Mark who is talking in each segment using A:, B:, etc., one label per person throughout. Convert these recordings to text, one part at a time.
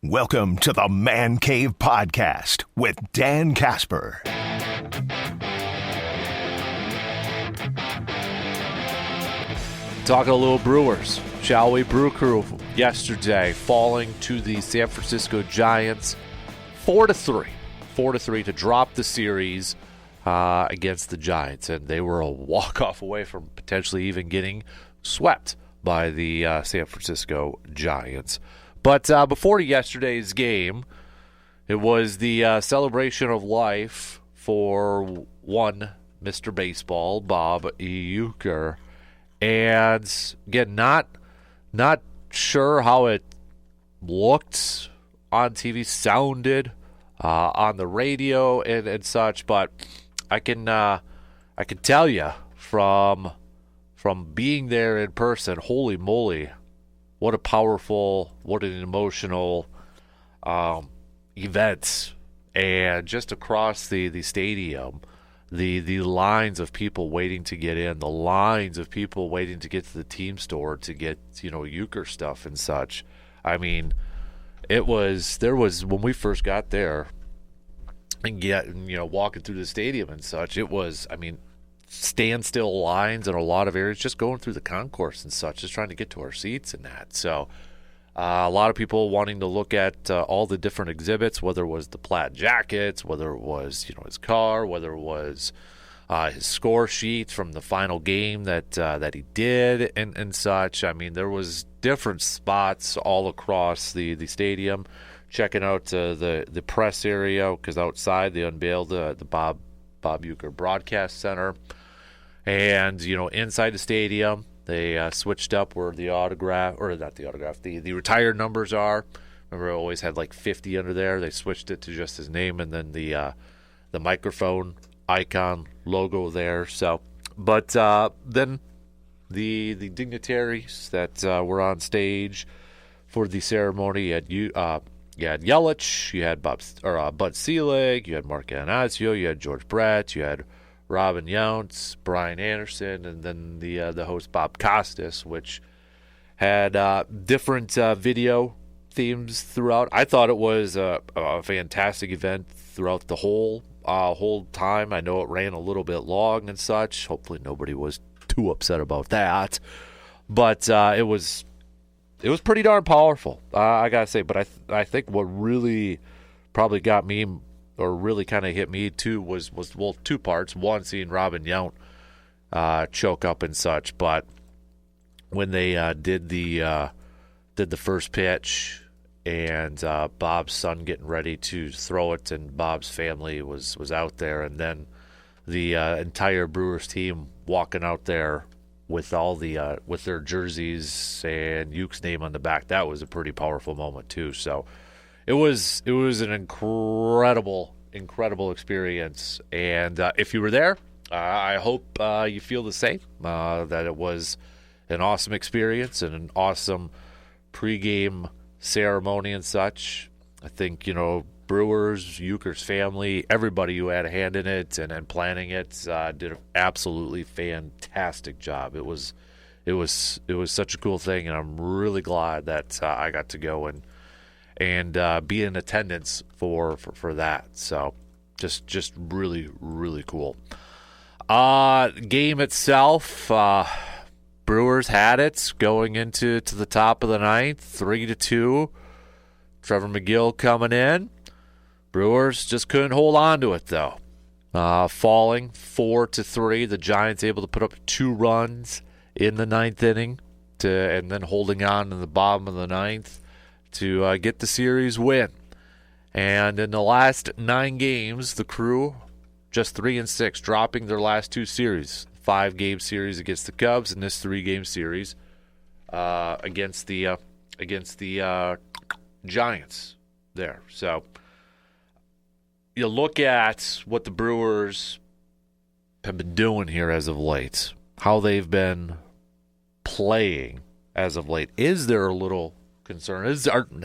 A: Welcome to the Man Cave Podcast with Dan Casper.
B: Talking a little Brewers, shall we? Brew Crew yesterday falling to the San Francisco Giants 4-3. 4-3 to drop the series against the Giants. And they were a walk-off away from potentially even getting swept by the San Francisco Giants. But before yesterday's game, it was the celebration of life for one Mr. Baseball, Bob Uecker. And again, not sure how it looked on TV, sounded on the radio and such, but I can tell you from being there in person, holy moly, what a powerful, what an emotional event. And just across the stadium, the lines of people waiting to get in, the lines of people waiting to get to the team store to get, Uecker stuff and such. I mean, there was, when we first got there and walking through the stadium and such, it was, standstill lines in a lot of areas, just going through the concourse and such, just trying to get to our seats and that. So a lot of people wanting to look at all the different exhibits, whether it was the plaid jackets, whether it was his car, whether it was his score sheet from the final game that he did and such. I mean, there was different spots all across the stadium, checking out the press area, because outside they unveiled the Bob Uecker Broadcast Center. And, inside the stadium, they switched up where the retired numbers are. Remember, it always had like 50 under there. They switched it to just his name and then the microphone icon logo there. So, but then the dignitaries that were on stage for the ceremony, you had Yelich, you had Bud Selig, you had Mark Anasio, you had George Brett, you had Robin Yountz, Brian Anderson, and then the host Bob Costas, which had different video themes throughout. I thought it was a fantastic event throughout the whole time. I know it ran a little bit long and such. Hopefully nobody was too upset about that. But it was pretty darn powerful, I gotta say. But I think what really probably got me, or really kind of hit me too, was two parts. One, seeing Robin Yount choke up and such. But when they did the first pitch and Bob's son getting ready to throw it, and Bob's family was out there, and then the entire Brewers team walking out there with all the with their jerseys and Uke's name on the back. That was a pretty powerful moment too. So it was an incredible experience. And if you were there, I hope you feel the same. That it was an awesome experience and an awesome pregame ceremony and such. I think Brewers, Uecker's family, everybody who had a hand in it and planning it did an absolutely fantastic job. It was such a cool thing, and I'm really glad that I got to go and be in attendance for that. So just really, really cool. Game itself, Brewers had it going into the top of the ninth, 3-2. Trevor McGill coming in. Brewers just couldn't hold on to it, though. Falling 4-3. The Giants able to put up 2 runs in the ninth inning, and then holding on in the bottom of the ninth to get the series win. And in the last 9 games, the Crew just 3-6, dropping their last 2 series. 5-game series against the Cubs and this 3-game series against the Giants there. So you look at what the Brewers have been doing here as of late, how they've been playing as of late. Is there a little concern?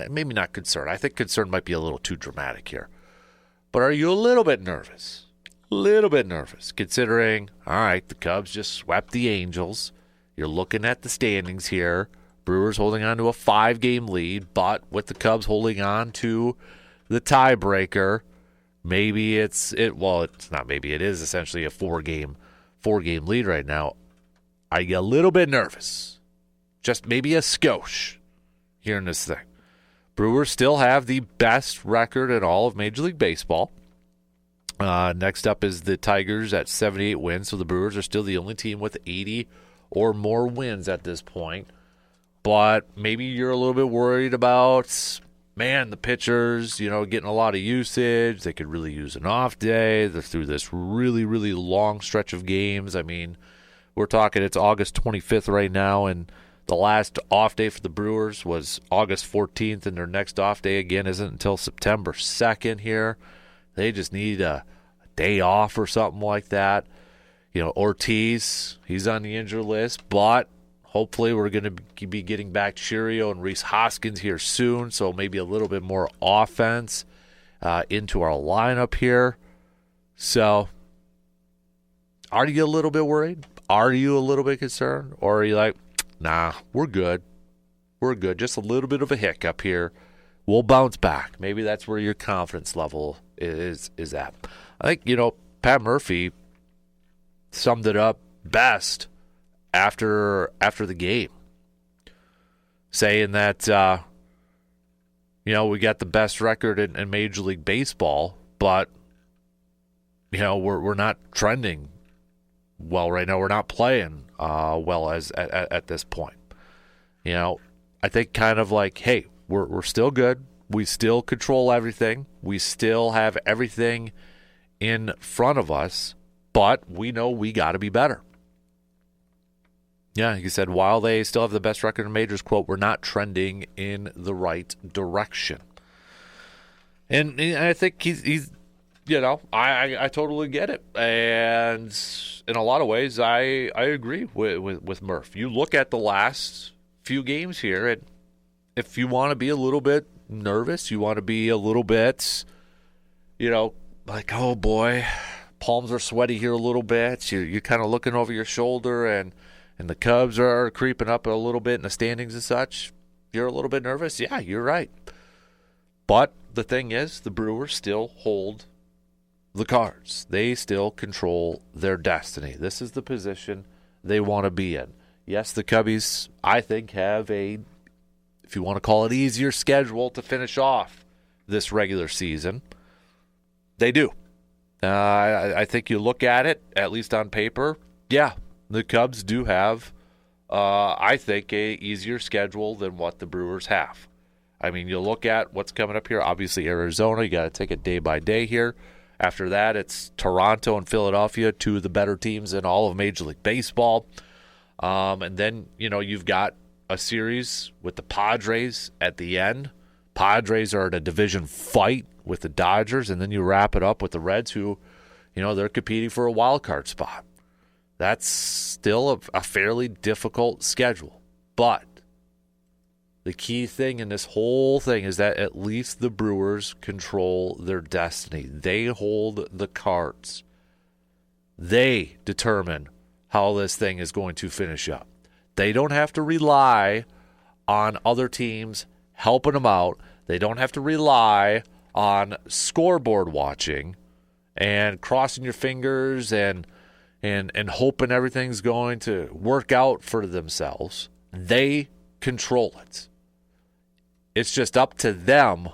B: Maybe not concern. I think concern might be a little too dramatic here. But are you a little bit nervous? Considering, all right, the Cubs just swept the Angels. You're looking at the standings here. Brewers holding on to a 5-game lead, but with the Cubs holding on to the tiebreaker, maybe it's not maybe, it is essentially a 4-game lead right now. I get a little bit nervous. Just maybe a skosh here in this thing. Brewers still have the best record in all of Major League Baseball. Next up is the Tigers at 78 wins, so the Brewers are still the only team with 80 or more wins at this point. But maybe you're a little bit worried about, the pitchers, getting a lot of usage. They could really use an off day. They're through this really, really long stretch of games. I mean, we're talking it's August 25th right now, and the last off day for the Brewers was August 14th, and their next off day again isn't until September 2nd here. They just need a day off or something like that. Ortiz, he's on the injured list, but hopefully we're going to be getting back Chirio and Rhys Hoskins here soon, so maybe a little bit more offense into our lineup here. So are you a little bit worried? Are you a little bit concerned? Or are you like, nah, we're good. We're good. Just a little bit of a hiccup here. We'll bounce back. Maybe that's where your confidence level is at. I think, Pat Murphy summed it up best after the game, saying that, we got the best record in Major League Baseball, but, we're not trending well right now. We're not playing well as at this point. I think kind of like, hey, we're still good. We still control everything. We still have everything in front of us, but we know we got to be better. Yeah, he said, while they still have the best record in majors, quote, we're not trending in the right direction. And I think he's I totally get it. And in a lot of ways, I agree with Murph. You look at the last few games here, and if you want to be a little bit nervous, you want to be a little bit, like, oh boy, palms are sweaty here a little bit. You're kind of looking over your shoulder, and the Cubs are creeping up a little bit in the standings and such. You're a little bit nervous? Yeah, you're right. But the thing is, the Brewers still hold the cards. They still control their destiny. This is the position they want to be in. Yes, the Cubbies, I think, have a, if you want to call it, easier schedule to finish off this regular season. They do. I think you look at it, at least on paper, yeah, the Cubs do have, I think, a easier schedule than what the Brewers have. I mean, you look at what's coming up here. Obviously, Arizona, you got to take it day by day here. After that, it's Toronto and Philadelphia, two of the better teams in all of Major League Baseball. And then, you've got a series with the Padres at the end. Padres are in a division fight with the Dodgers, and then you wrap it up with the Reds, who, they're competing for a wild card spot. That's still a fairly difficult schedule. But the key thing in this whole thing is that at least the Brewers control their destiny. They hold the cards. They determine how this thing is going to finish up. They don't have to rely on other teams helping them out. They don't have to rely on scoreboard watching and crossing your fingers and hoping everything's going to work out for themselves. They control it. It's just up to them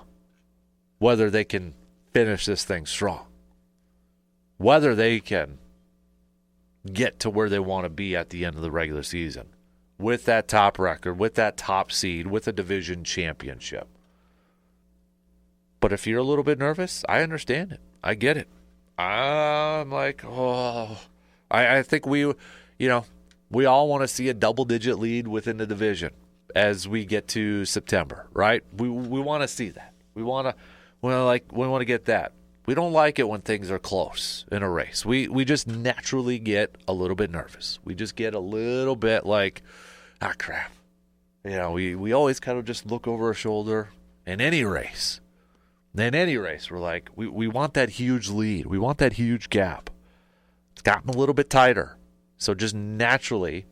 B: whether they can finish this thing strong, whether they can get to where they want to be at the end of the regular season with that top record, with that top seed, with a division championship. But if you're a little bit nervous, I understand it. I get it. I'm like, I think we all want to see a double-digit lead within the division as we get to September, right? We want to see that. We want to get that. We don't like it when things are close in a race. We just naturally get a little bit nervous. We just get a little bit like, crap. We always kind of just look over our shoulder in any race. In any race, we're like, we want that huge lead. We want that huge gap. It's gotten a little bit tighter. So just naturally,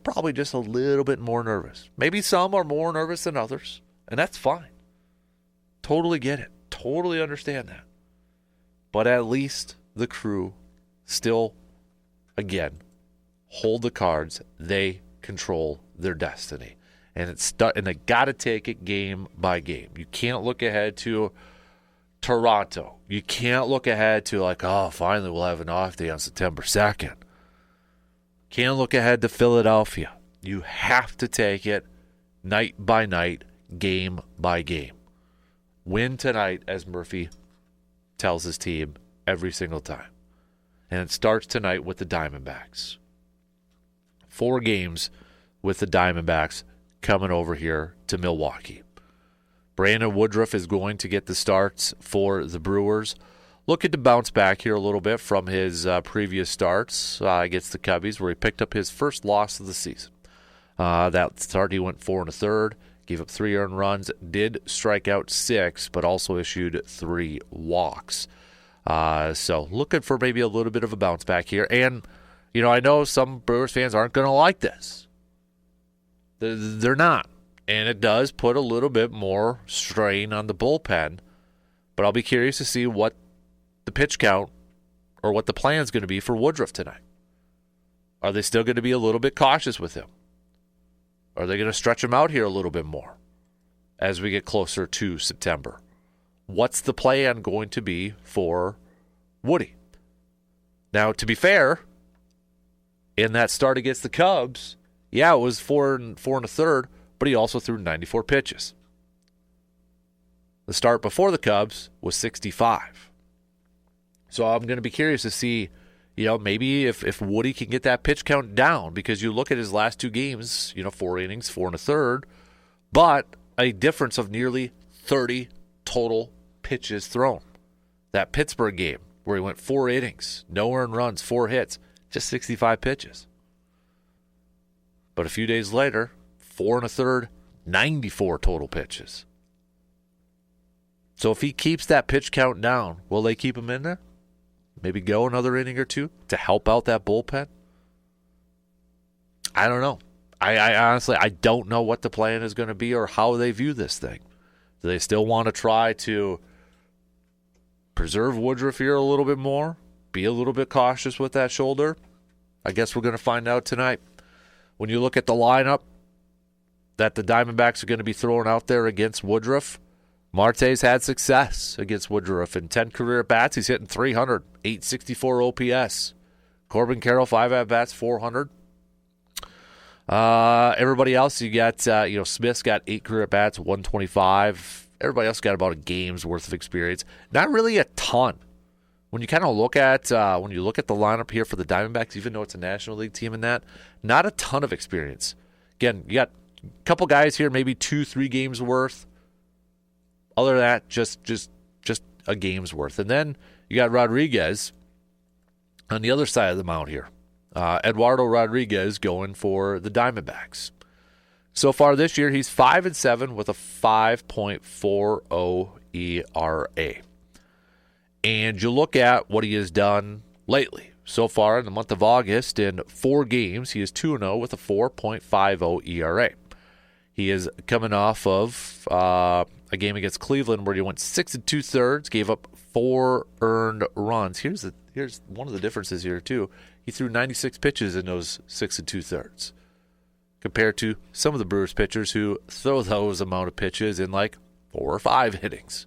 B: probably just a little bit more nervous. Maybe some are more nervous than others, and that's fine. Totally get it. Totally understand that. But at least the crew still, again, hold the cards. They control their destiny. And they got to take it game by game. You can't look ahead to Toronto. You can't look ahead to like, oh, finally we'll have an off day on September 2nd. Can't look ahead to Philadelphia. You have to take it night by night, game by game. Win tonight, as Murphy tells his team every single time. And it starts tonight with the Diamondbacks. 4 games with the Diamondbacks coming over here to Milwaukee. Brandon Woodruff is going to get the starts for the Brewers. Looking to bounce back here a little bit from his previous starts against the Cubbies, where he picked up his first loss of the season. That start, he went 4 1/3, gave up 3 earned runs, did strike out 6, but also issued 3 walks. So looking for maybe a little bit of a bounce back here. And, I know some Brewers fans aren't going to like this. They're not. And it does put a little bit more strain on the bullpen. But I'll be curious to see what the pitch count or what the plan is going to be for Woodruff tonight. Are they still going to be a little bit cautious with him? Are they going to stretch him out here a little bit more as we get closer to September? What's the plan going to be for Woody? Now, to be fair, in that start against the Cubs, it was 4 1/3, but he also threw 94 pitches. The start before the Cubs was 65. So I'm going to be curious to see, maybe if Woody can get that pitch count down, because you look at his last 2 games, 4 innings, 4 1/3, but a difference of nearly 30 total pitches thrown. That Pittsburgh game where he went 4 innings, no earned runs, 4 hits, just 65 pitches. But a few days later, 4 1/3, 94 total pitches. So if he keeps that pitch count down, will they keep him in there? Maybe go another inning or 2 to help out that bullpen? I don't know. I honestly, I don't know what the plan is going to be or how they view this thing. Do they still want to try to preserve Woodruff here a little bit more? Be a little bit cautious with that shoulder? I guess we're going to find out tonight. When you look at the lineup that the Diamondbacks are going to be throwing out there against Woodruff, Marte's had success against Woodruff in 10 career at-bats. He's hitting 300, 864 OPS. Corbin Carroll, 5 at-bats, 400. Everybody else, you got, Smith's got 8 career at-bats, 125. Everybody else got about a game's worth of experience. Not really a ton. When you kind of look at the lineup here for the Diamondbacks, even though it's a National League team in that, not a ton of experience. Again, you got a couple guys here, maybe 2-3 games worth. Other than that, just a game's worth. And then you got Rodriguez on the other side of the mound here. Eduardo Rodriguez going for the Diamondbacks. So far this year, he's 5-7 with a 5.40 ERA. And you look at what he has done lately. So far in the month of August, in 4 games, he is 2-0 with a 4.50 ERA. He is coming off of a game against Cleveland where he went 6 2/3, gave up 4 earned runs. Here's one of the differences here too. He threw 96 pitches in those 6 2/3, compared to some of the Brewers pitchers who throw those amount of pitches in like 4 or 5 innings.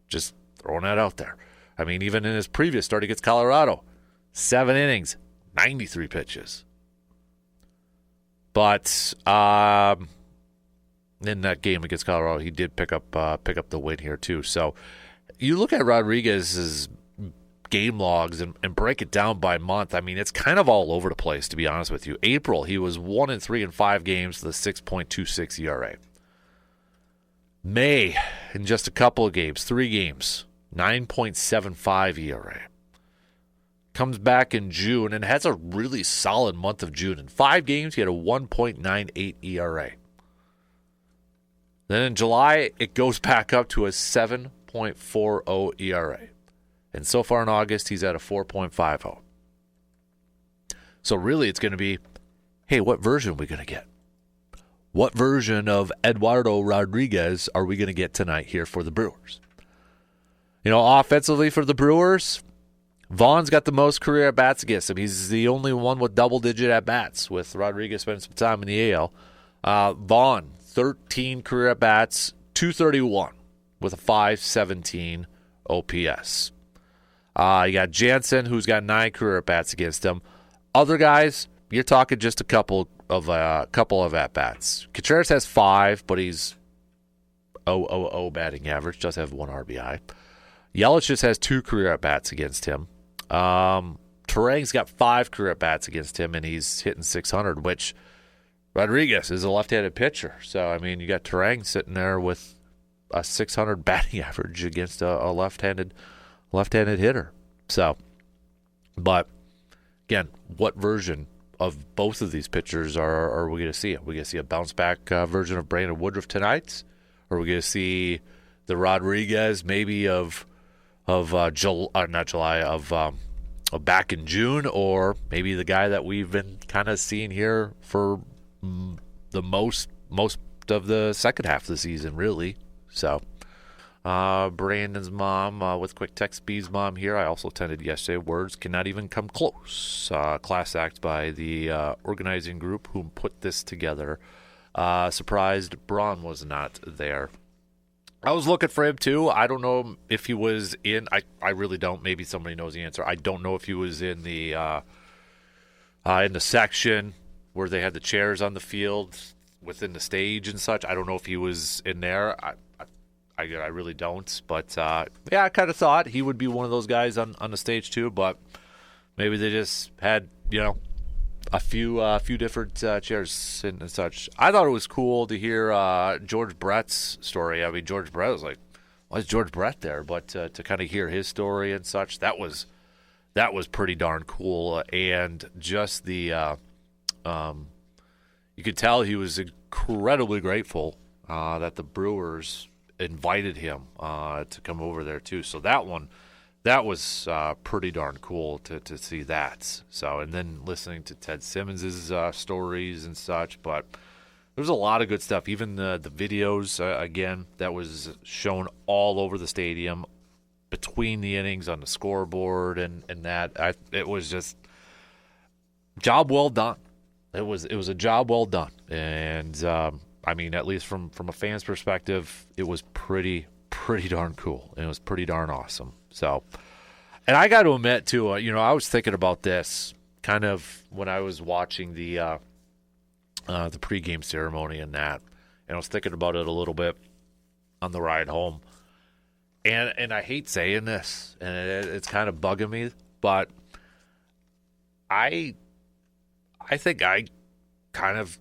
B: Just throwing that out there. I mean, even in his previous start against Colorado, 7 innings, 93 pitches. But in that game against Colorado, he did pick up the win here too. So you look at Rodriguez's game logs and break it down by month. I mean, it's kind of all over the place, to be honest with you. April, he was 1-3 in 5 games with a 6.26 ERA. May, in just a couple of games, 3 games, 9.75 ERA. Comes back in June and has a really solid month of June. In 5 games, he had a 1.98 ERA. Then in July, it goes back up to a 7.40 ERA. And so far in August, he's at a 4.50. So really, it's going to be hey, what version are we going to get? What version of Eduardo Rodriguez are we going to get tonight here for the Brewers? Offensively for the Brewers, Vaughn's got the most career at-bats against him. He's the only one with double-digit at-bats, with Rodriguez spending some time in the AL. Vaughn, 13 career at-bats, 231 with a 517 OPS. You got Jansen, who's got 9 career at-bats against him. Other guys, you're talking just a couple of at-bats. Contreras has 5, but he's 0.000 batting average, does have 1 RBI. Yelich just has 2 career at-bats against him. Terang's got 5 career at-bats against him, and he's hitting 600, which Rodriguez is a left-handed pitcher. So, you got Terang sitting there with a 600 batting average against a left-handed hitter. So, but, again, what version of both of these pitchers are we going to see? Are we going to see a bounce-back version of Brandon Woodruff tonight? Or are we going to see the Rodriguez maybe of back in June, or maybe the guy that we've been kind of seeing here for the most of the second half of the season, really. So, Brandon's mom with quick text. B's mom here. I also attended yesterday. Words cannot even come close. Class act by the organizing group who put this together. Surprised Braun was not there. I was looking for him too. I don't know if he was in. I really don't. Maybe somebody knows the answer. I don't know if he was in the section where they had the chairs on the field within the stage and such. I don't know if he was in there. I really don't. But I kind of thought he would be one of those guys on the stage too. But maybe they just had a few different chairs and such. I thought it was cool to hear George Brett's story. George Brett was like, why is George Brett there? But to kind of hear his story and such, that was pretty darn cool. And just the you could tell he was incredibly grateful that the Brewers invited him to come over there too. So that was pretty darn cool to see that. So, and then listening to Ted Simmons' stories and such. But there was a lot of good stuff. Even the videos, again, that was shown all over the stadium between the innings on the scoreboard and that. It was just job well done. It was a job well done. And, at least from a fan's perspective, it was pretty darn cool. And it was pretty darn awesome. So, and I got to admit, too, I was thinking about this kind of when I was watching the pregame ceremony and that, and I was thinking about it a little bit on the ride home. And I hate saying this, and it's kind of bugging me, but I think I kind of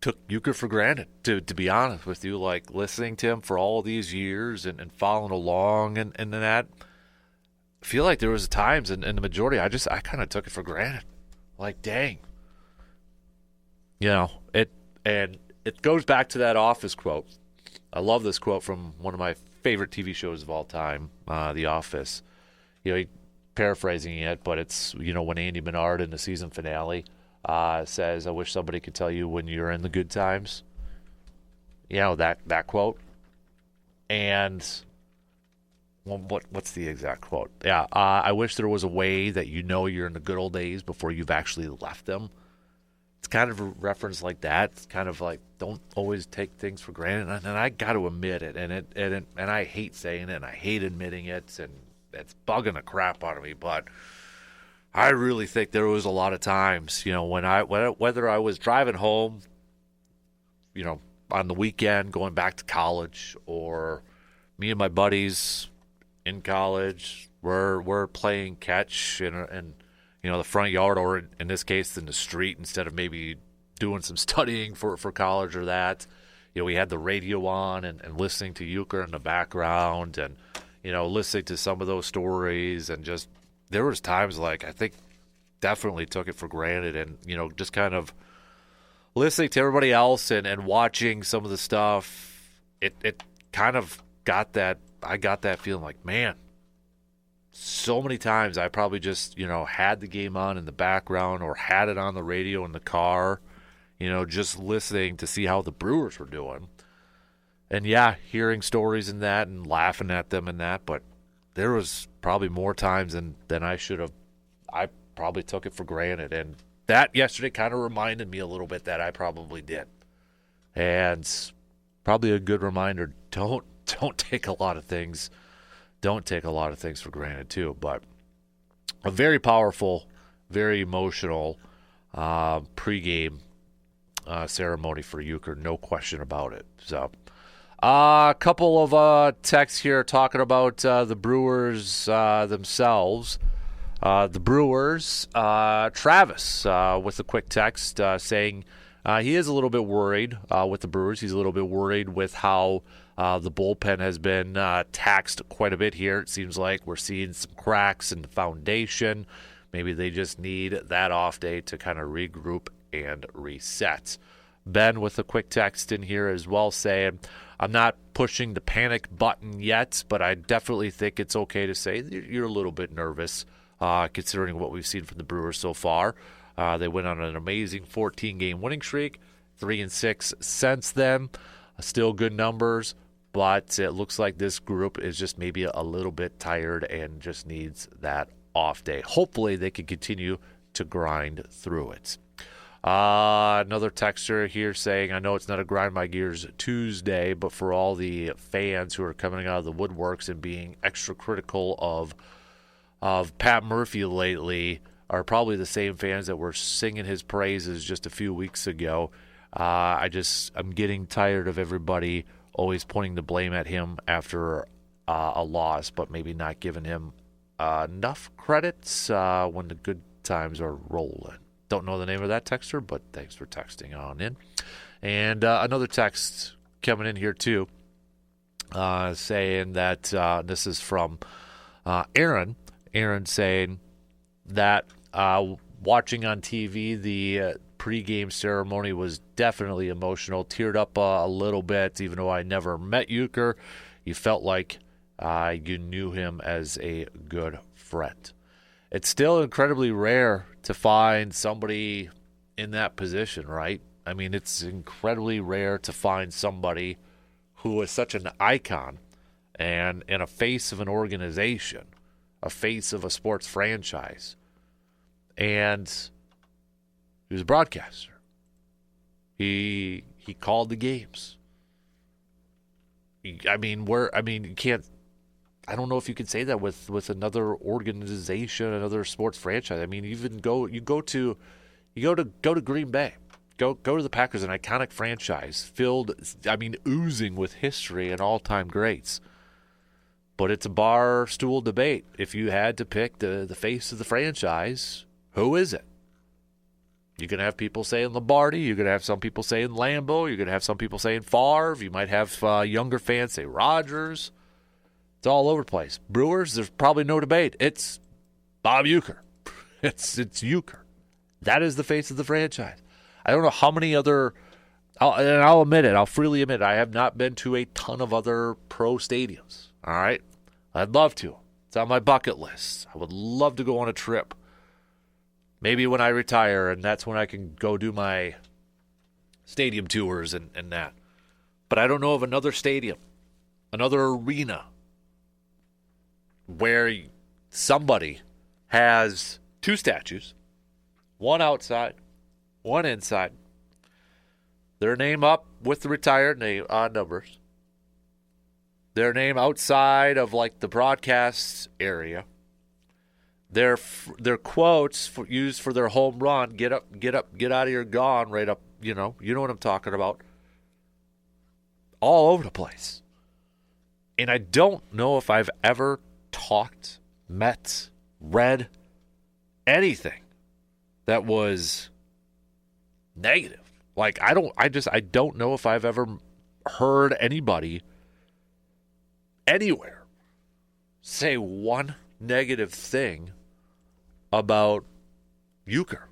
B: took Uecker for granted, to be honest with you, like listening to him for all these years and following along and that. I feel like there was times in the majority I kind of took it for granted. Like, dang. It goes back to that Office quote. I love this quote from one of my favorite TV shows of all time, The Office. Paraphrasing it, but it's, when Andy Menard in the season finale says, I wish somebody could tell you when you're in the good times. That quote. And what's the exact quote? Yeah, I wish there was a way that you're in the good old days before you've actually left them. It's kind of a reference like that. It's kind of like, don't always take things for granted. And I got to admit it, and I hate saying it, and I hate admitting it, and it's bugging the crap out of me. But I really think there was a lot of times, whether I was driving home, on the weekend going back to college, or me and my buddies in college, we're playing catch in the front yard, or in this case in the street, instead of maybe doing some studying for college or that. We had the radio on and listening to Uecker in the background, and listening to some of those stories, and just there was times like I think definitely took it for granted, and just kind of listening to everybody else and watching some of the stuff. It kind of got that. I got that feeling like, man, so many times I probably just, had the game on in the background or had it on the radio in the car just listening to see how the Brewers were doing. And yeah, hearing stories in that and laughing at them and that, but there was probably more times than I should have. I probably took it for granted. And that yesterday kind of reminded me a little bit that I probably did. And probably a good reminder, don't take a lot of things. Don't take a lot of things for granted too. But a very powerful, very emotional pregame ceremony for Uecker, no question about it. So a couple of texts here talking about the Brewers themselves. The Brewers, Travis with a quick text saying he is a little bit worried with the Brewers. He's a little bit worried with how the bullpen has been taxed quite a bit here. It seems like we're seeing some cracks in the foundation. Maybe they just need that off day to kind of regroup and reset. Ben with a quick text in here as well saying, I'm not pushing the panic button yet, but I definitely think it's okay to say you're a little bit nervous considering what we've seen from the Brewers so far. They went on an amazing 14-game winning streak, 3-6 since then. Still good numbers, but it looks like this group is just maybe a little bit tired and just needs that off day. Hopefully they can continue to grind through it. Another texter here saying, I know it's not a grind my gears Tuesday, but for all the fans who are coming out of the woodworks and being extra critical of Pat Murphy lately are probably the same fans that were singing his praises just a few weeks ago. I'm getting tired of everybody always pointing the blame at him after a loss, but maybe not giving him enough credits when the good times are rolling. Don't know the name of that texter, but thanks for texting on in. And another text coming in here too, saying that this is from Aaron. Aaron saying that watching on TV the pregame ceremony was definitely emotional. Teared up a little bit, even though I never met Uecker. You felt like you knew him as a good friend. It's still incredibly rare to find somebody in that position, right? I mean, it's incredibly rare to find somebody who is such an icon and a face of an organization, a face of a sports franchise. And he was a broadcaster. He called the games. You can't. I don't know if you can say that with another organization, another sports franchise. I mean, even go to Green Bay, go to the Packers, an iconic franchise filled, oozing with history and all-time greats. But it's a bar stool debate. If you had to pick the face of the franchise, who is it? You're going to have people saying Lombardi. You're going to have some people saying Lambeau. You're going to have some people saying Favre. You might have younger fans say Rodgers. It's all over the place. Brewers, there's probably no debate. It's Bob Uecker. It's Uecker. That is the face of the franchise. I don't know how many other I'll admit it. I'll freely admit it. I have not been to a ton of other pro stadiums. All right? I'd love to. It's on my bucket list. I would love to go on a trip. Maybe when I retire, and that's when I can go do my stadium tours and that. But I don't know of another stadium, another arena, where somebody has two statues, one outside, one inside, their name up with the retired name numbers, their name outside of like the broadcast area, their quotes used for their home run, get up, get out of here, gone, right up, you know what I'm talking about, all over the place. And I don't know if I've ever talked, met, read anything that was negative. Like I don't know if I've ever heard anybody anywhere say one negative thing about Uecker.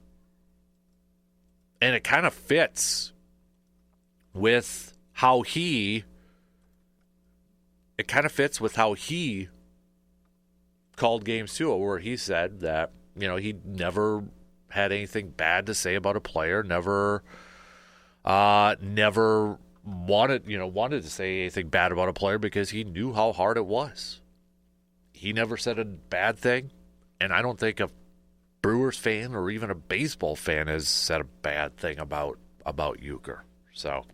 B: And it kind of fits with how he called games too, where he said that, he never had anything bad to say about a player, never Never wanted to say anything bad about a player because he knew how hard it was. He never said a bad thing, and I don't think a Brewers fan or even a baseball fan has said a bad thing about Uecker. So